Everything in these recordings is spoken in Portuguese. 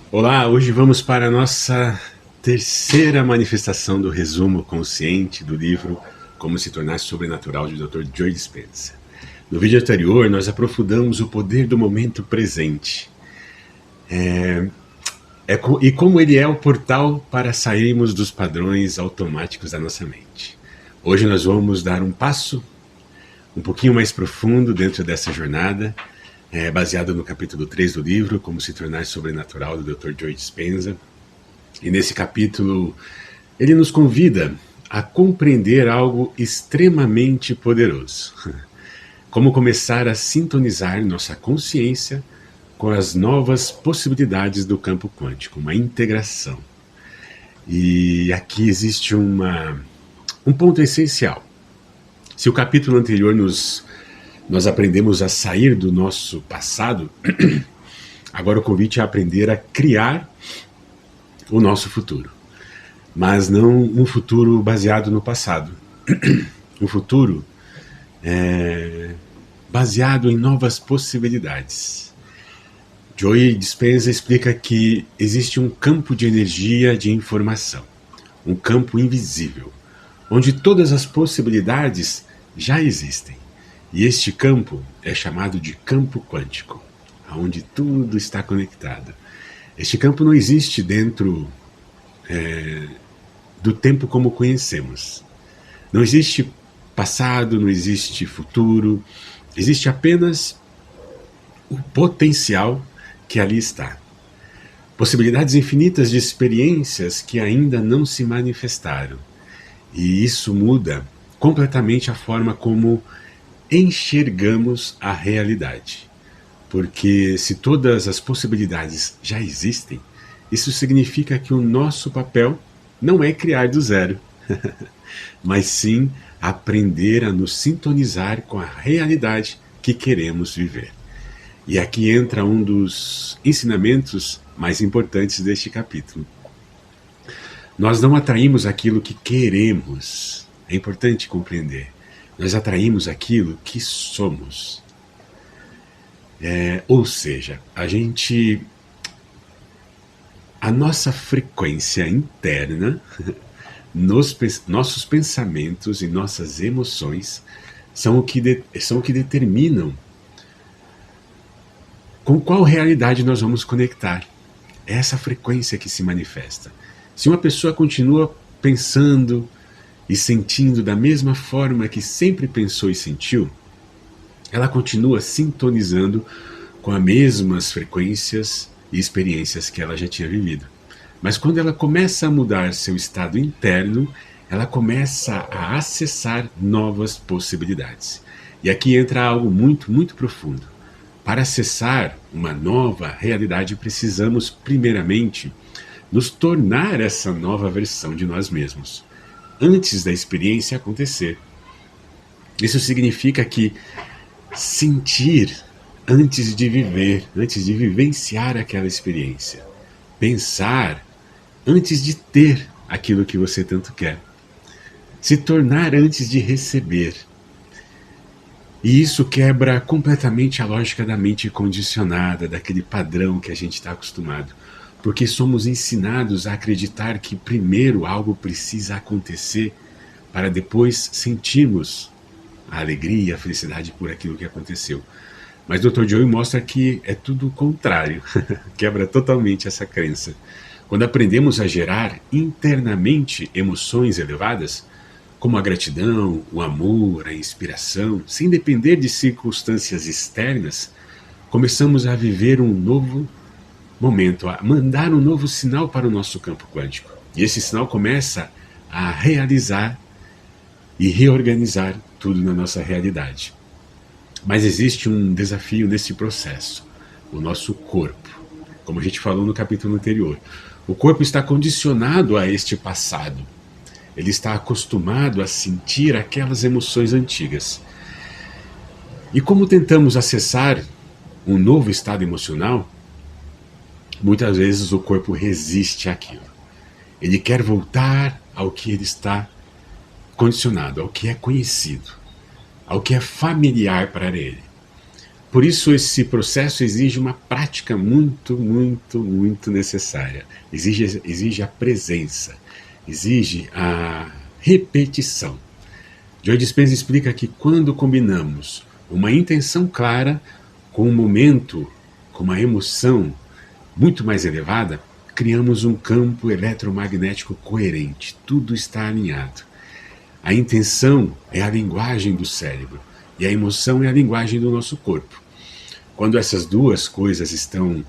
Olá, hoje vamos para a nossa terceira manifestação do resumo consciente do livro Como se tornar sobrenatural de Dr. Joe Dispenza. No vídeo anterior, nós aprofundamos o poder do momento presente e como ele é o portal para sairmos dos padrões automáticos da nossa mente. Hoje nós vamos dar um passo um pouquinho mais profundo dentro dessa jornada, baseado no capítulo 3 do livro, Como se tornar sobrenatural, do Dr. Joe Dispenza. E nesse capítulo, ele nos convida a compreender algo extremamente poderoso. Como começar a sintonizar nossa consciência com as novas possibilidades do campo quântico, uma integração. E aqui existe um ponto essencial. Se o capítulo anterior nós aprendemos a sair do nosso passado, agora o convite é aprender a criar o nosso futuro. Mas não um futuro baseado no passado. Um futuro baseado em novas possibilidades. Joe Dispenza explica que existe um campo de energia de informação, um campo invisível, onde todas as possibilidades já existem. E este campo é chamado de campo quântico, onde tudo está conectado. Este campo não existe dentro do tempo como conhecemos. Não existe passado, não existe futuro, existe apenas o potencial que ali está. Possibilidades infinitas de experiências que ainda não se manifestaram. E isso muda completamente a forma como enxergamos a realidade. Porque se todas as possibilidades já existem, isso significa que o nosso papel não é criar do zero, mas sim aprender a nos sintonizar com a realidade que queremos viver. E aqui entra um dos ensinamentos mais importantes deste capítulo. Nós não atraímos aquilo que queremos. É importante compreender. Nós atraímos aquilo que somos. Ou seja, a nossa frequência interna, nossos pensamentos e nossas emoções são o que determinam com qual realidade nós vamos conectar. É essa frequência que se manifesta. Se uma pessoa continua pensando e sentindo da mesma forma que sempre pensou e sentiu, ela continua sintonizando com as mesmas frequências e experiências que ela já tinha vivido. Mas quando ela começa a mudar seu estado interno, ela começa a acessar novas possibilidades. E aqui entra algo muito, muito profundo. Para acessar uma nova realidade, precisamos, primeiramente, nos tornar essa nova versão de nós mesmos, antes da experiência acontecer. Isso significa que sentir antes de viver, antes de vivenciar aquela experiência. Pensar antes de ter aquilo que você tanto quer. Se tornar antes de receber. E isso quebra completamente a lógica da mente condicionada, daquele padrão que a gente está acostumado. Porque somos ensinados a acreditar que primeiro algo precisa acontecer para depois sentirmos a alegria, a felicidade por aquilo que aconteceu. Mas Dr. Joe mostra que é tudo o contrário, quebra totalmente essa crença. Quando aprendemos a gerar internamente emoções elevadas, como a gratidão, o amor, a inspiração, sem depender de circunstâncias externas, começamos a viver um novo momento, a mandar um novo sinal para o nosso campo quântico. E esse sinal começa a realizar e reorganizar tudo na nossa realidade. Mas existe um desafio nesse processo, o nosso corpo. Como a gente falou no capítulo anterior, o corpo está condicionado a este passado. Ele está acostumado a sentir aquelas emoções antigas. E como tentamos acessar um novo estado emocional, muitas vezes o corpo resiste àquilo. Ele quer voltar ao que ele está condicionado, ao que é conhecido, ao que é familiar para ele. Por isso esse processo exige uma prática muito, muito, muito necessária. Exige a presença, exige a repetição. Joe Dispenza explica que quando combinamos uma intenção clara com um momento, com uma emoção muito mais elevada, criamos um campo eletromagnético coerente. Tudo está alinhado. A intenção é a linguagem do cérebro e a emoção é a linguagem do nosso corpo. Quando essas duas coisas estão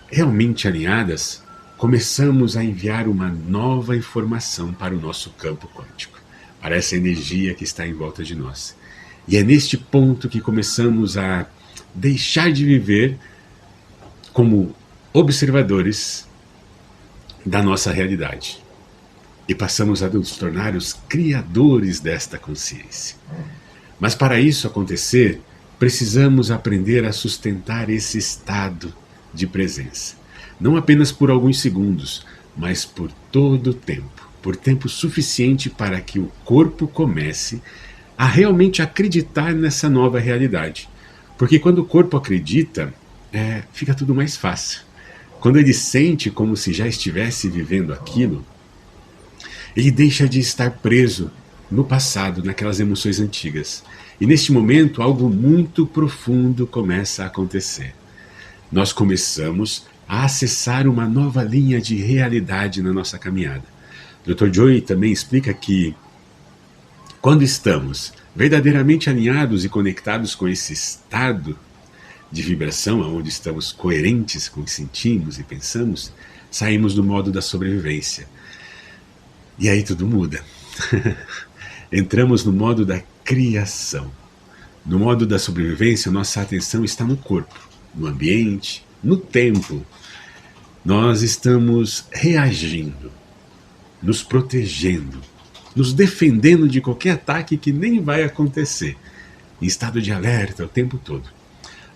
realmente alinhadas, começamos a enviar uma nova informação para o nosso campo quântico, para essa energia que está em volta de nós. E é neste ponto que começamos a deixar de viver como observadores da nossa realidade e passamos a nos tornar os criadores desta consciência. Mas para isso acontecer, precisamos aprender a sustentar esse estado de presença, não apenas por alguns segundos, mas por todo o tempo, por tempo suficiente para que o corpo comece a realmente acreditar nessa nova realidade. Porque quando o corpo acredita, fica tudo mais fácil. Quando ele sente como se já estivesse vivendo aquilo, ele deixa de estar preso no passado, naquelas emoções antigas. E neste momento, algo muito profundo começa a acontecer. Nós começamos a acessar uma nova linha de realidade na nossa caminhada. Dr. Joy também explica que quando estamos verdadeiramente alinhados e conectados com esse estado de vibração, onde estamos coerentes com o que sentimos e pensamos, saímos do modo da sobrevivência. E aí tudo muda. Entramos no modo da criação. No modo da sobrevivência, nossa atenção está no corpo, no ambiente, no tempo. Nós estamos reagindo, nos protegendo, nos defendendo de qualquer ataque que nem vai acontecer, em estado de alerta o tempo todo.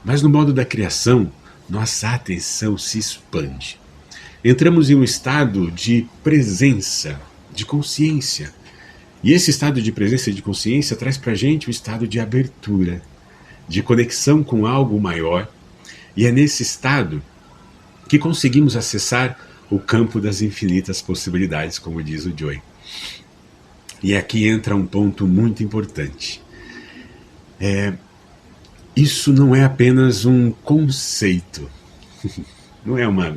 Mas no modo da criação, nossa atenção se expande. Entramos em um estado de presença, de consciência. E esse estado de presença e de consciência traz para a gente um estado de abertura, de conexão com algo maior. E é nesse estado que conseguimos acessar o campo das infinitas possibilidades, como diz o Joy. E aqui entra um ponto muito importante. Isso não é apenas um conceito, não é uma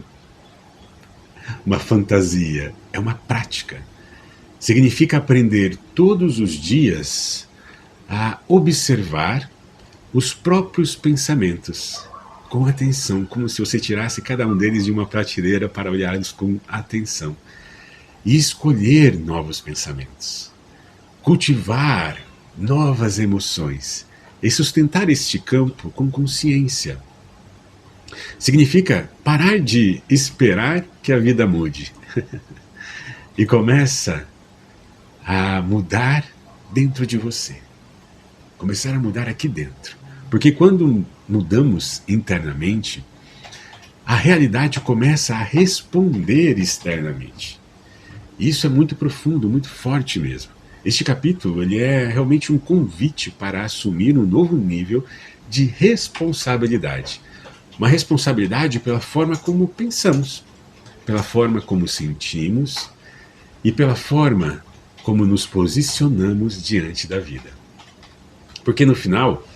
fantasia, é uma prática. Significa aprender todos os dias a observar os próprios pensamentos com atenção, como se você tirasse cada um deles de uma prateleira para olhá-los com atenção. E escolher novos pensamentos, cultivar novas emoções e sustentar este campo com consciência. Significa parar de esperar que a vida mude e começa a mudar dentro de você. Começar a mudar aqui dentro. Porque quando mudamos internamente, a realidade começa a responder externamente. E isso é muito profundo, muito forte mesmo. Este capítulo ele é realmente um convite para assumir um novo nível de responsabilidade. Uma responsabilidade pela forma como pensamos, pela forma como sentimos e pela forma como nos posicionamos diante da vida. Porque no final,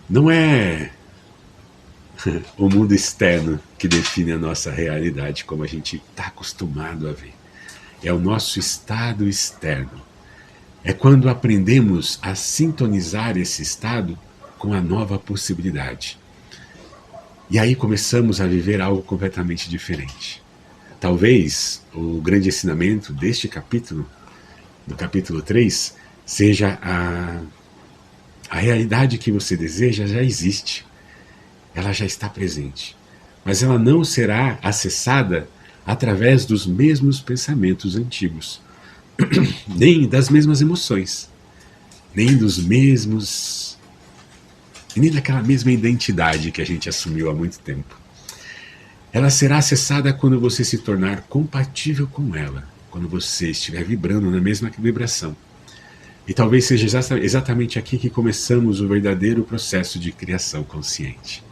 não é o mundo externo que define a nossa realidade como a gente está acostumado a ver. É o nosso estado externo. É quando aprendemos a sintonizar esse estado com a nova possibilidade. E aí começamos a viver algo completamente diferente. Talvez o grande ensinamento deste capítulo, do capítulo 3, seja a realidade que você deseja já existe. Ela já está presente. Mas ela não será acessada através dos mesmos pensamentos antigos, nem das mesmas emoções, nem dos mesmos, nem daquela mesma identidade que a gente assumiu há muito tempo. Ela será acessada quando você se tornar compatível com ela, quando você estiver vibrando na mesma vibração. E talvez seja exatamente aqui que começamos o verdadeiro processo de criação consciente,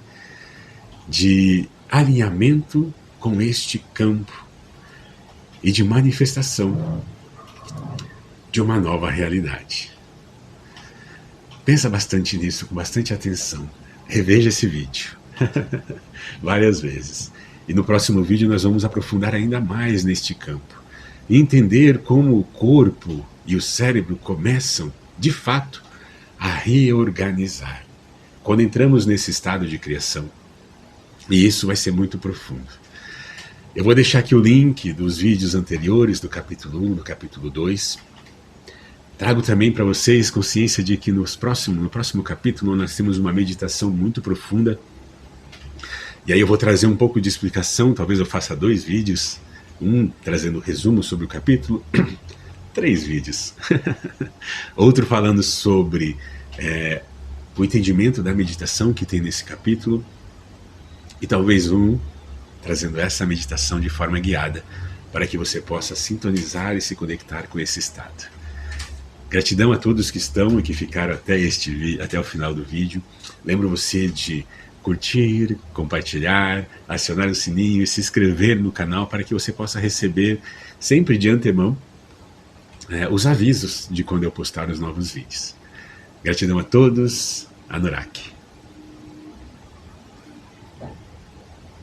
de alinhamento com este campo e de manifestação de uma nova realidade. Pensa bastante nisso, com bastante atenção. Reveja esse vídeo várias vezes. E no próximo vídeo nós vamos aprofundar ainda mais neste campo e entender como o corpo e o cérebro começam, de fato, a reorganizar quando entramos nesse estado de criação. E isso vai ser muito profundo. Eu vou deixar aqui o link dos vídeos anteriores do capítulo 1, do capítulo 2. Trago também para vocês consciência de que no próximo capítulo nós temos uma meditação muito profunda. E aí eu vou trazer um pouco de explicação, talvez eu faça 2 vídeos, um trazendo resumo sobre o capítulo, 3 vídeos. Outro falando sobre o entendimento da meditação que tem nesse capítulo, e talvez um trazendo essa meditação de forma guiada, para que você possa sintonizar e se conectar com esse estado. Gratidão a todos que estão e que ficaram até o final do vídeo. Lembro você de curtir, compartilhar, acionar o sininho e se inscrever no canal para que você possa receber sempre de antemão os avisos de quando eu postar os novos vídeos. Gratidão a todos. Anuraki.